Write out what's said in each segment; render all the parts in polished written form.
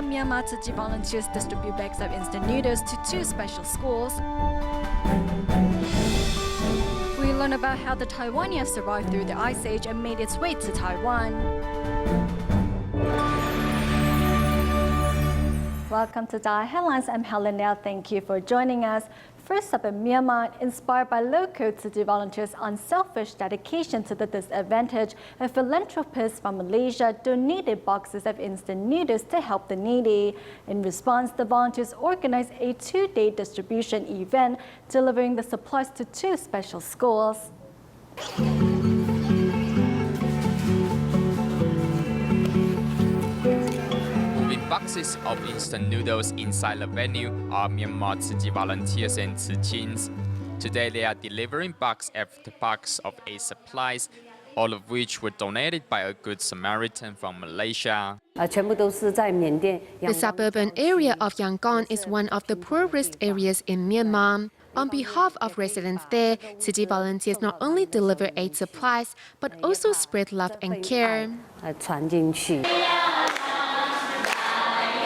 Myanmar Tzu Chi volunteers distribute bags of instant noodles to 2 special schools. We learn about how the Taiwania survived through the Ice Age and made its way to Taiwan. Welcome to Dai Headlines. I'm Helen Liao. Thank you for joining us. First up in Myanmar, inspired by local Tzu Chi volunteers' unselfish dedication to the disadvantaged, a philanthropist from Malaysia donated boxes of instant noodles to help the needy. In response, the volunteers organized a 2-day distribution event, delivering the supplies to 2 special schools. Boxes of instant noodles inside the venue are Myanmar Tzu Chi volunteers and Tzu Chins. Today they are delivering box after box of aid supplies, all of which were donated by a Good Samaritan from Malaysia. The suburban area of Yangon is one of the poorest areas in Myanmar. On behalf of residents there, Tzu Chi volunteers not only deliver aid supplies, but also spread love and care.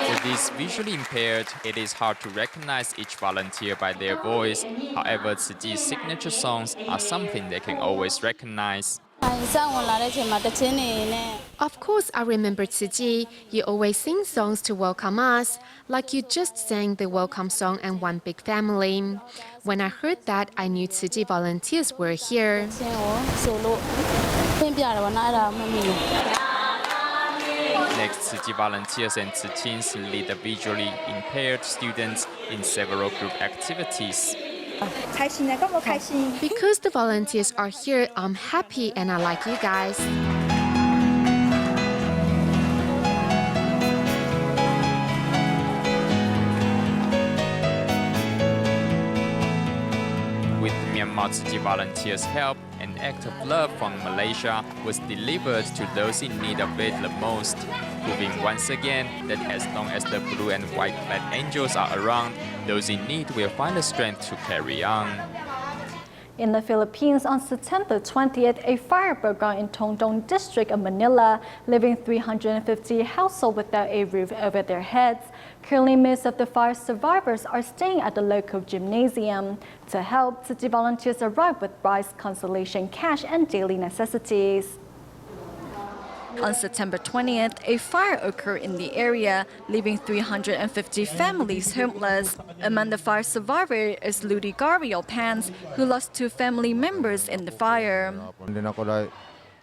For these visually impaired, it is hard to recognize each volunteer by their voice. However, Tzu Chi's signature songs are something they can always recognize. Of course, I remember Tzu Chi. You always sing songs to welcome us, like you just sang the welcome song and One Big Family. When I heard that, I knew Tzu Chi volunteers were here. Next, Tzu Chi volunteers and Tzu Chins lead the visually impaired students in several group activities. Because the volunteers are here, I'm happy and I like you guys. With Myanmar Tzu Chi volunteers' help, an act of love from Malaysia was delivered to those in need of it the most, proving once again that as long as the blue and white clad angels are around, those in need will find the strength to carry on. In the Philippines, on September 20th, a fire broke out in Tongdong district of Manila, leaving 350 households without a roof over their heads. Currently, most of the fire survivors are staying at the local gymnasium. To help, Tzu Chi volunteers arrived with rice, consolation cash, and daily necessities. On September 20th, a fire occurred in the area, leaving 350 families homeless. Among the fire survivors is Ludigario Pans, who lost 2 family members in the fire.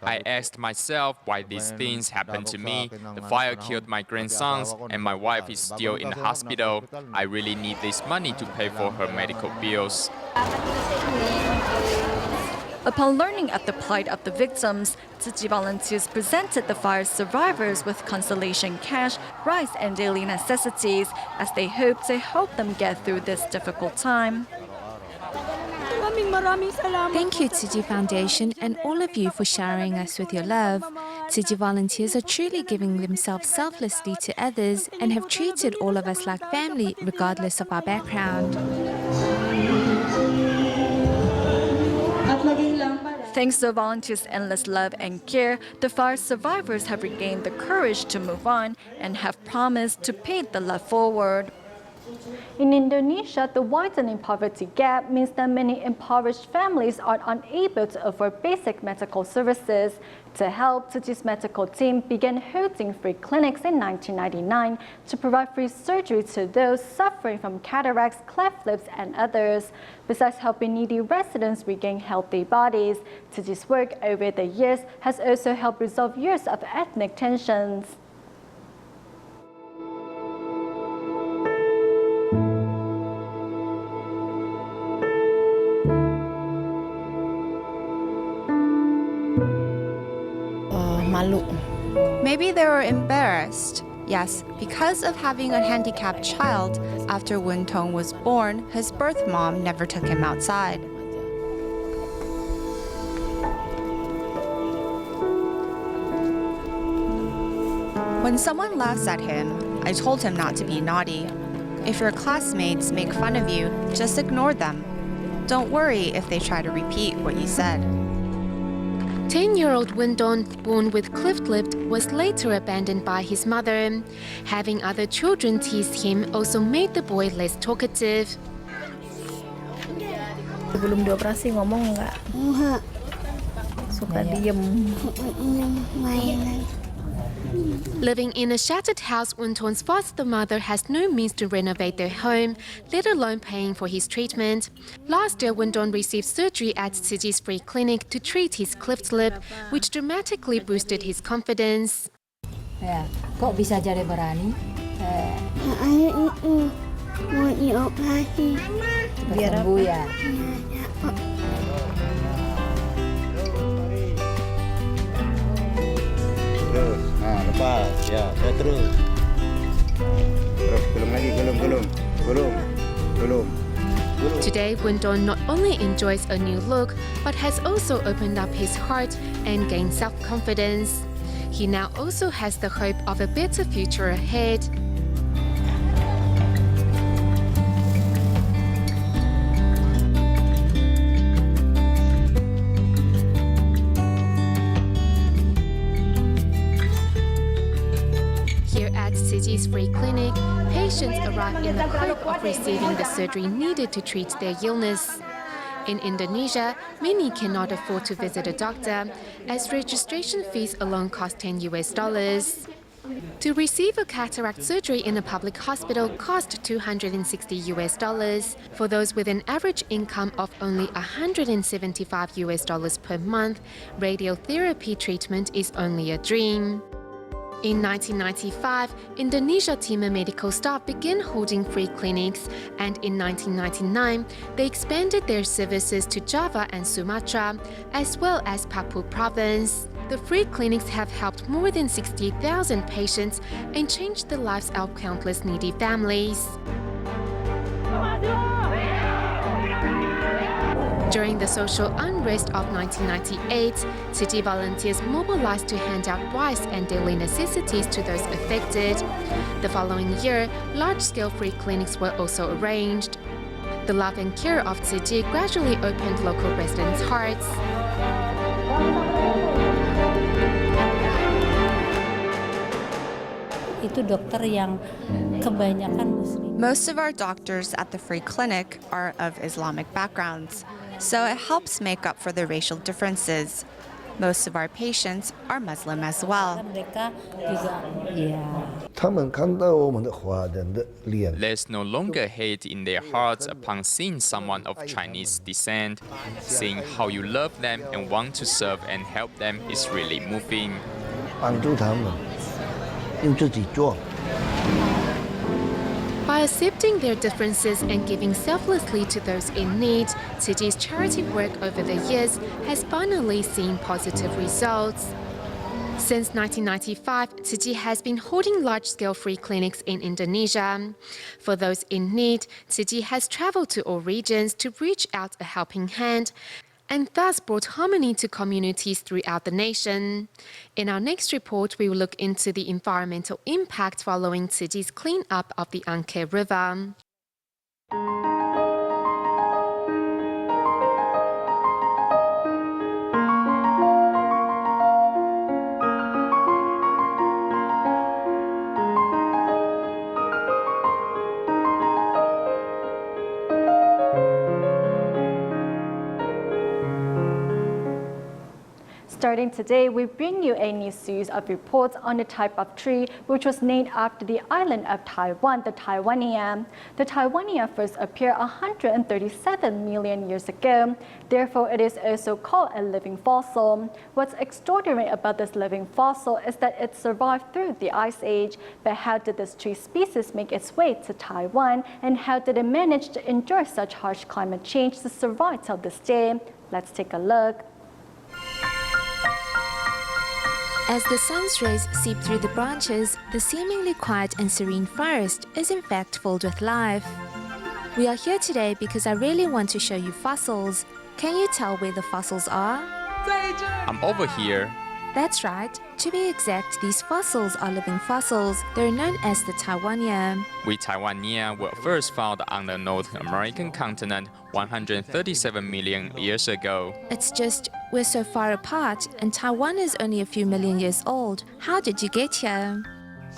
I asked myself why these things happened to me. The fire killed my grandsons and my wife is still in the hospital. I really need this money to pay for her medical bills. Upon learning of the plight of the victims, Tzu Chi volunteers presented the fire survivors with consolation cash, rice, and daily necessities as they hope to help them get through this difficult time. Thank you, Tzu Chi Foundation, and all of you for showering us with your love. Tzu Chi volunteers are truly giving themselves selflessly to others and have treated all of us like family, regardless of our background. Thanks to volunteers' endless love and care, the fire survivors have regained the courage to move on and have promised to pay the love forward. In Indonesia, the widening poverty gap means that many impoverished families are unable to afford basic medical services. To help, Tzu Chi's medical team began holding free clinics in 1999 to provide free surgery to those suffering from cataracts, cleft lips, and others. Besides helping needy residents regain healthy bodies, Tzu Chi's work over the years has also helped resolve years of ethnic tensions. Maybe they were embarrassed. Yes, because of having a handicapped child, after Wen Tong was born, his birth mom never took him outside. When someone laughs at him, I told him not to be naughty. If your classmates make fun of you, just ignore them. Don't worry if they try to repeat what you said. 10-year-old Wendon, born with cleft lip, was later abandoned by his mother. Having other children tease him also made the boy less talkative. Sebelum dioperasi ngomong nggak? Enggak. Suka diem. Mainan. Living in a shattered house, Wendon's foster mother has no means to renovate their home, let alone paying for his treatment. Last year, Wendon received surgery at Tzu Chi's free clinic to treat his cleft lip, which dramatically boosted his confidence. Ya, kok bisa jadi berani? Mau dioperasi. Biar sembuh ya. Terus, nah lepas, ya, terus. Terus, belum lagi, belum. Today, Wendon not only enjoys a new look, but has also opened up his heart and gained self-confidence. He now also has the hope of a better future ahead. Tzu Chi's free clinic, patients arrive in the hope of receiving the surgery needed to treat their illness. In Indonesia, many cannot afford to visit a doctor, as registration fees alone cost $10. To receive a cataract surgery in a public hospital cost $260. For those with an average income of only $175 per month, radiotherapy treatment is only a dream. In 1995, Indonesia Timur medical staff began holding free clinics, and in 1999, they expanded their services to Java and Sumatra, as well as Papua province. The free clinics have helped more than 60,000 patients and changed the lives of countless needy families. During the social unrest of 1998, Tzu Chi volunteers mobilized to hand out rice and daily necessities to those affected. The following year, large-scale free clinics were also arranged. The love and care of Tzu Chi gradually opened local residents' hearts. Itu dokter yang kebanyakan Muslim. Most of our doctors at the free clinic are of Islamic backgrounds, so it helps make up for the racial differences. Most of our patients are Muslim as well. Mereka juga, ya. There's no longer hate in their hearts upon seeing someone of Chinese descent. Seeing how you love them and want to serve and help them is really moving. By accepting their differences and giving selflessly to those in need, Tzu Chi's charity work over the years has finally seen positive results. Since 1995, Tzu Chi has been holding large-scale free clinics in Indonesia. For those in need, Tzu Chi has traveled to all regions to reach out a helping hand, and thus brought harmony to communities throughout the nation. In our next report, we will look into the environmental impact following Tzu Chi's clean-up of the Angke River. Starting today, we bring you a new series of reports on the type of tree which was named after the island of Taiwan, the Taiwania. The Taiwania first appeared 137 million years ago. Therefore, it is also called a living fossil. What's extraordinary about this living fossil is that it survived through the Ice Age. But how did this tree species make its way to Taiwan, and how did it manage to endure such harsh climate change to survive till this day? Let's take a look. As the sun's rays seep through the branches, the seemingly quiet and serene forest is in fact filled with life. We are here today because I really want to show you fossils. Can you tell where the fossils are? I'm over here. That's right. To be exact, these fossils are living fossils. They're known as the Taiwania. We Taiwania were first found on the North American continent 137 million years ago. It's just, we're so far apart, and Taiwan is only a few million years old. How did you get here?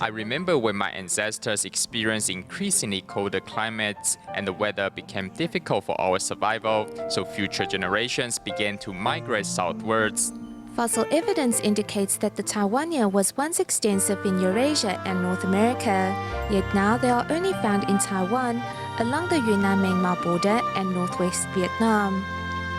I remember when my ancestors experienced increasingly colder climates and the weather became difficult for our survival, so future generations began to migrate southwards. Fossil evidence indicates that the Taiwania was once extensive in Eurasia and North America, yet now they are only found in Taiwan, along the Yunnan-Myanmar border and northwest Vietnam.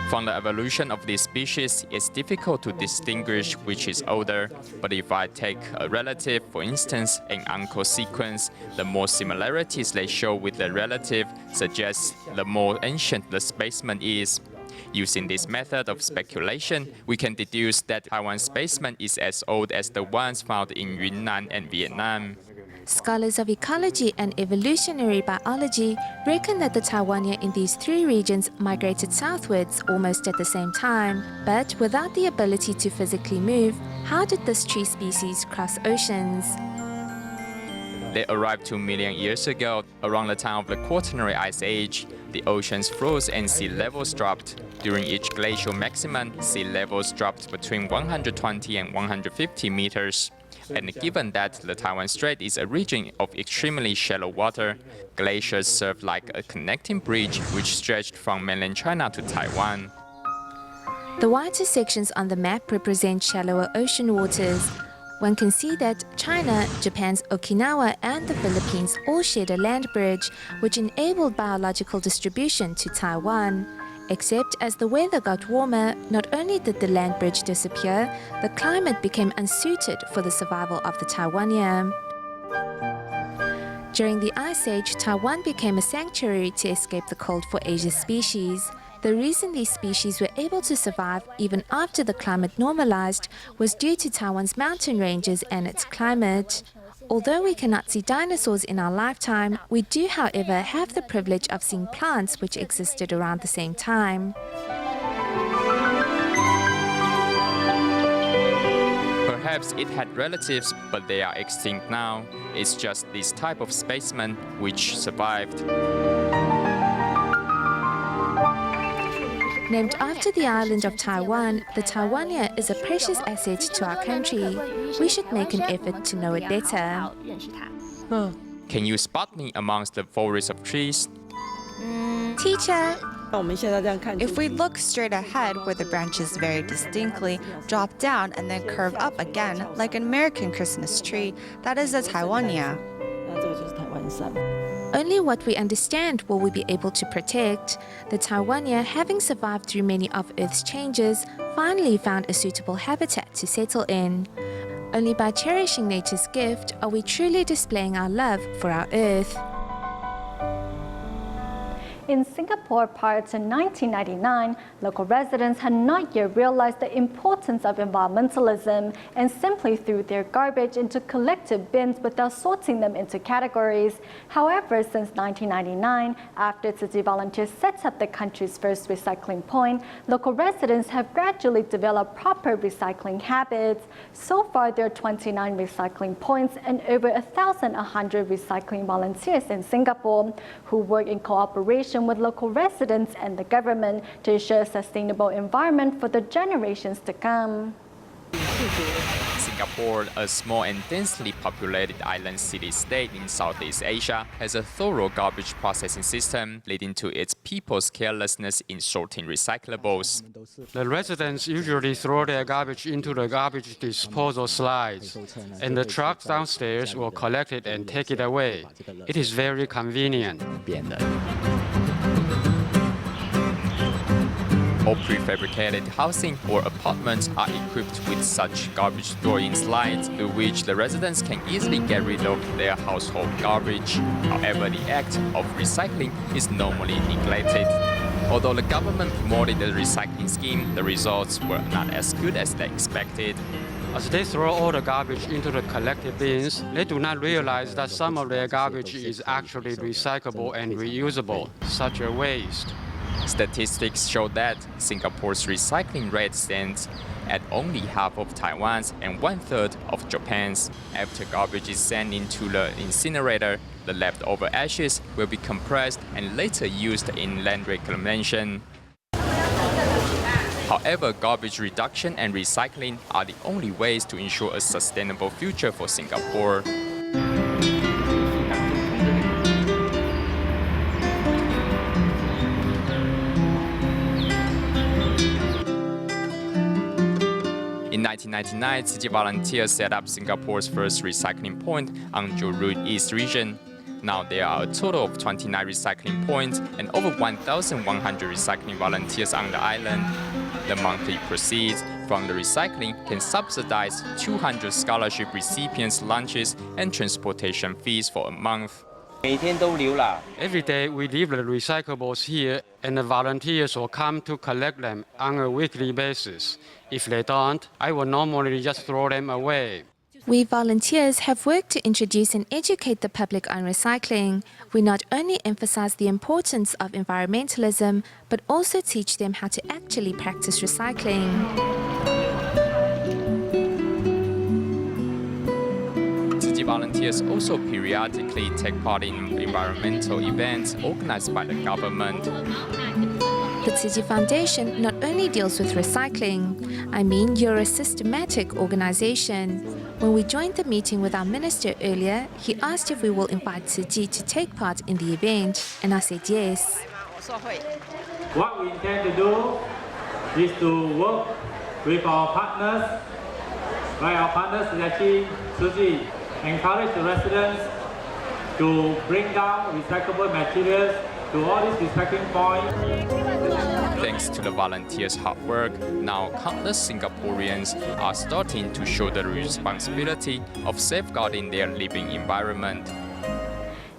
From the evolution of this species, it's difficult to distinguish which is older, but if I take a relative, for instance, an uncle sequence, the more similarities they show with the relative suggests the more ancient the specimen is. Using this method of speculation, we can deduce that Taiwan's specimen is as old as the ones found in Yunnan and Vietnam. Scholars of ecology and evolutionary biology reckon that the Taiwania in these three regions migrated southwards almost at the same time. But without the ability to physically move, how did this tree species cross oceans? They arrived 2 million years ago, around the time of the Quaternary Ice Age. The oceans froze and sea levels dropped. During each glacial maximum, sea levels dropped between 120 and 150 meters. And given that the Taiwan Strait is a region of extremely shallow water, glaciers served like a connecting bridge which stretched from mainland China to Taiwan. The whiter sections on the map represent shallower ocean waters. One can see that China, Japan's Okinawa, and the Philippines all shared a land bridge, which enabled biological distribution to Taiwan. Except as the weather got warmer, not only did the land bridge disappear, the climate became unsuited for the survival of the Taiwania. During the Ice Age, Taiwan became a sanctuary to escape the cold for Asia's species. The reason these species were able to survive even after the climate normalized was due to Taiwan's mountain ranges and its climate. Although we cannot see dinosaurs in our lifetime, we do, however, have the privilege of seeing plants which existed around the same time. Perhaps it had relatives, but they are extinct now. It's just this type of specimen which survived. Named after the island of Taiwan, the Taiwania is a precious asset to our country. We should make an effort to know it better. Can you spot me amongst the forest of trees? Teacher! If we look straight ahead where the branches very distinctly drop down and then curve up again, like an American Christmas tree, that is a Taiwania. Only what we understand will we be able to protect. The Taiwania, having survived through many of Earth's changes, finally found a suitable habitat to settle in. Only by cherishing nature's gift are we truly displaying our love for our Earth. In Singapore prior to 1999, local residents had not yet realized the importance of environmentalism and simply threw their garbage into collective bins without sorting them into categories. However, since 1999, after Tzu Chi volunteers set up the country's first recycling point, local residents have gradually developed proper recycling habits. So far, there are 29 recycling points and over 1,100 recycling volunteers in Singapore who work in cooperation with local residents and the government to ensure a sustainable environment for the generations to come. Singapore, a small and densely populated island city-state in Southeast Asia, has a thorough garbage processing system, leading to its people's carelessness in sorting recyclables. The residents usually throw their garbage into the garbage disposal slides, and the trucks downstairs will collect it and take it away. It is very convenient. All prefabricated housing or apartments are equipped with such garbage storage slides through which the residents can easily get rid of their household garbage. However, the act of recycling is normally neglected. Although the government promoted the recycling scheme, the results were not as good as they expected. As they throw all the garbage into the collective bins, they do not realize that some of their garbage is actually recyclable and reusable, such as waste. Statistics show that Singapore's recycling rate stands at only half of Taiwan's and 1/3 of Japan's. After garbage is sent into the incinerator, the leftover ashes will be compressed and later used in land reclamation. However, garbage reduction and recycling are the only ways to ensure a sustainable future for Singapore. In 1999, Tzu Chi volunteers set up Singapore's first recycling point on Johor Road East region. Now there are a total of 29 recycling points and over 1,100 recycling volunteers on the island. The monthly proceeds from the recycling can subsidize 200 scholarship recipients' lunches and transportation fees for a month. Every day we leave the recyclables here and the volunteers will come to collect them on a weekly basis. If they don't, I will normally just throw them away. We volunteers have worked to introduce and educate the public on recycling. We not only emphasize the importance of environmentalism, but also teach them how to actually practice recycling. Tzu Chi volunteers also periodically take part in environmental events organized by the government. The Tzu Chi Foundation not only deals with recycling, you're a systematic organization. When we joined the meeting with our minister earlier, he asked if we will invite Tzu Chi to take part in the event, and I said yes. What we intend to do is to work with our partners, like our partners Tzu Chi, encourage the residents to bring down recyclable materials to all these recycling points. Thanks to the volunteers' hard work, now countless Singaporeans are starting to shoulder the responsibility of safeguarding their living environment.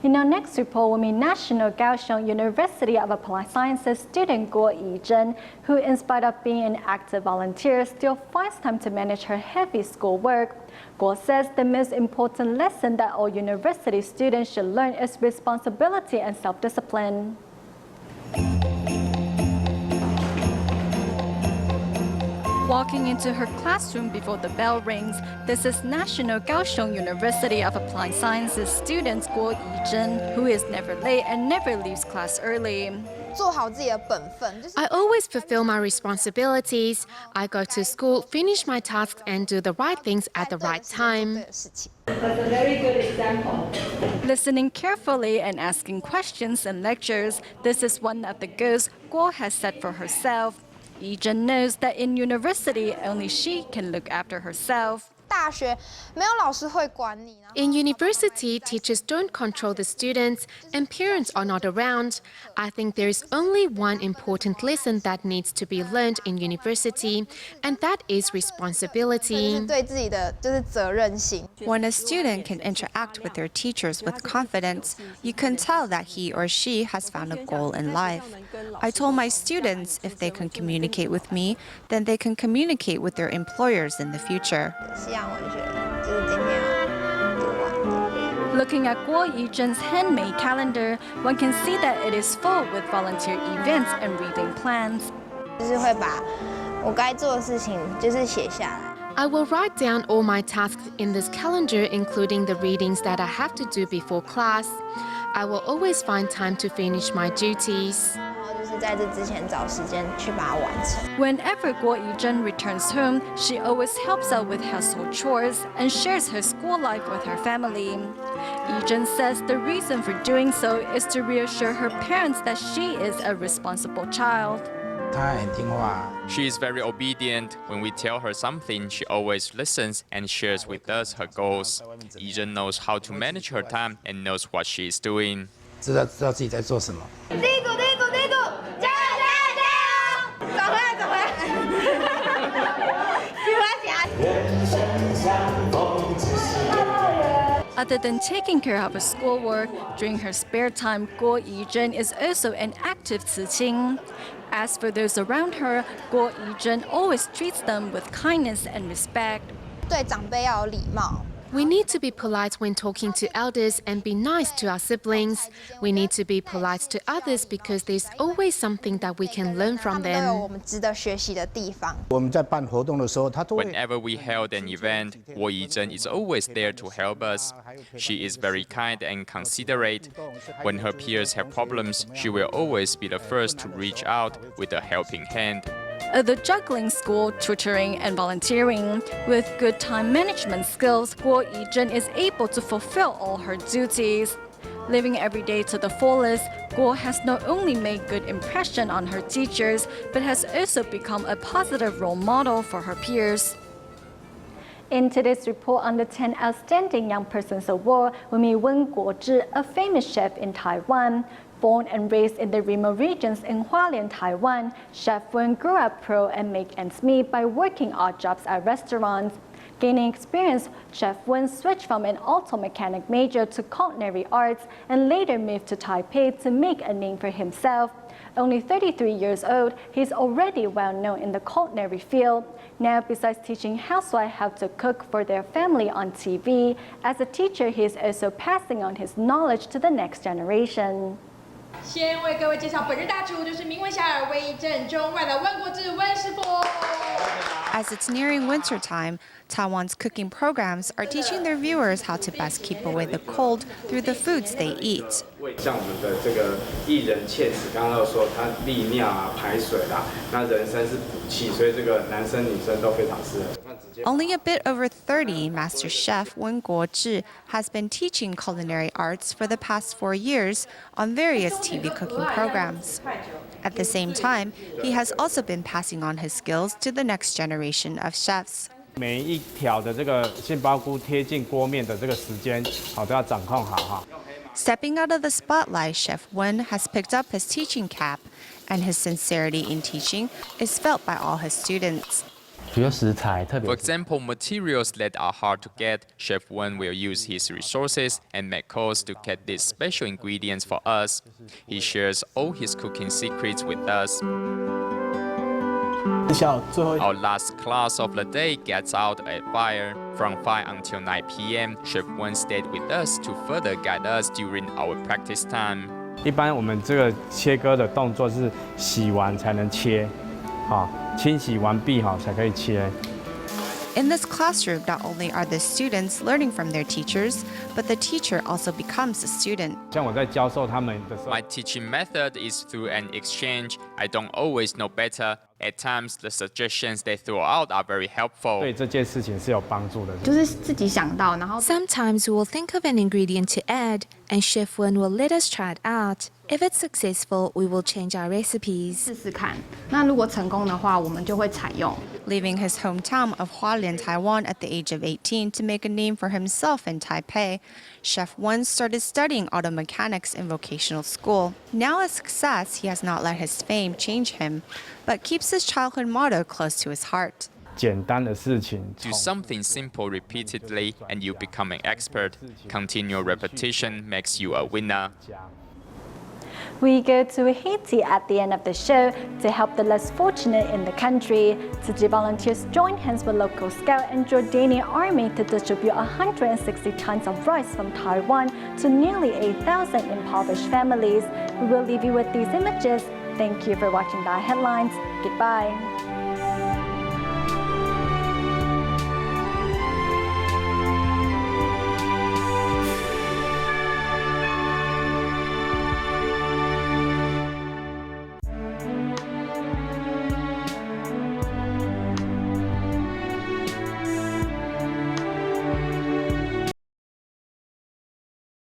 In our next report, we'll meet National Kaohsiung University of Applied Sciences student Guo Yizhen, who, in spite of being an active volunteer, still finds time to manage her heavy schoolwork. Guo says the most important lesson that all university students should learn is responsibility and self-discipline. Walking into her classroom before the bell rings, this is National Kaohsiung University of Applied Sciences student Guo Yizhen, who is never late and never leaves class early. I always fulfill my responsibilities. I go to school, finish my tasks, and do the right things at the right time. That's a very good example. Listening carefully and asking questions in lectures, this is one of the goals Guo has set for herself. Yizhen knows that in university, only she can look after herself. In university, teachers don't control the students and parents are not around. I think there is only one important lesson that needs to be learned in university, and that is responsibility. When a student can interact with their teachers with confidence, you can tell that he or she has found a goal in life. I told my students if they can communicate with me, then they can communicate with their employers in the future. Looking at Guo Yizhen's handmade calendar, one can see that it is full with volunteer events and reading plans. I will write down all my tasks in this calendar, including the readings that I have to do before class. I will always find time to finish my duties. Whenever Guo Yizhen returns home, she always helps out with household chores and shares her school life with her family. Yizhen says the reason for doing so is to reassure her parents that she is a responsible child. She is very obedient. When we tell her something, she always listens and shares with us her goals. Yizhen knows how to manage her time and knows what she is doing. Other than taking care of her schoolwork, during her spare time, Guo Yizhen is also an active Tzu Chi. As for those around her, Guo Yizhen always treats them with kindness and respect. We need to be polite when talking to elders and be nice to our siblings. We need to be polite to others because there's always something that we can learn from them. Whenever we held an event, Guo Yizhen is always there to help us. She is very kind and considerate. When her peers have problems, she will always be the first to reach out with a helping hand. The juggling school, tutoring, and volunteering. With good time management skills, Guo Yizhen is able to fulfill all her duties. Living every day to the fullest, Guo has not only made good impression on her teachers, but has also become a positive role model for her peers. In today's report on the 10 Outstanding Young Persons Award, we meet Wen Guozhi, a famous chef in Taiwan. Born and raised in the remote regions in Hualien, Taiwan, Chef Wen grew up poor and make ends meet by working odd jobs at restaurants. Gaining experience, Chef Wen switched from an auto mechanic major to culinary arts and later moved to Taipei to make a name for himself. Only 33 years old, he's already well known in the culinary field. Now, besides teaching housewives how to cook for their family on TV, as a teacher, he is also passing on his knowledge to the next generation. 先为各位介绍本日大厨，就是名闻遐迩、威震中外的温国志温师傅。 As it's nearing wintertime, Taiwan's cooking programs are teaching their viewers how to best keep away the cold through the foods they eat. 像我们的这个薏仁芡实，刚刚说它利尿啊、排水啦，那人参是补气，所以这个男生女生都非常适合。 Only a bit over 30, Master Chef Wen Guozhi has been teaching culinary arts for the past 4 years on various TV cooking programs. At the same time, he has also been passing on his skills to the next generation of chefs. 每一条的这个杏鲍菇贴近锅面的这个时间，好都要掌控好哈。 Stepping out of the spotlight, Chef Wen has picked up his teaching cap, and his sincerity in teaching is felt by all his students. For example, materials that are hard to get, Chef Wen will use his resources and make calls to get these special ingredients for us. He shares all his cooking secrets with us. Our last class of the day gets out at fire. From 5 until 9 p.m., Chef Wen stayed with us to further guide us during our practice time. 一般我们这个切割的动作是洗完才能切，清洗完毕才可以切。 In this classroom, not only are the students learning from their teachers, but the teacher also becomes a student. 像我在教授他们的时候 My teaching method is through an exchange. I don't always know better. At times, the suggestions they throw out are very helpful. 对这件事情是有帮助的。 Sometimes we will think of an ingredient to add, and Chef Wen will let us try it out. If it's successful, we will change our recipes. 那如果成功的话，我们就会采用。 Leaving his hometown of Hualien, Taiwan at the age of 18 to make a name for himself in Taipei, Chef Wen started studying auto mechanics in vocational school. Now a success, he has not let his fame change him, but keeps his childhood motto close to his heart. 简单的事情 Do something simple repeatedly and you become an expert. Continual repetition makes you a winner. We go to Haiti at the end of the show to help the less fortunate in the country. Tzu Chi volunteers join hands with local Scout and Jordanian army to distribute 160 tons of rice from Taiwan to nearly 8,000 impoverished families. We will leave you with these images. Thank you for watching the headlines. Goodbye.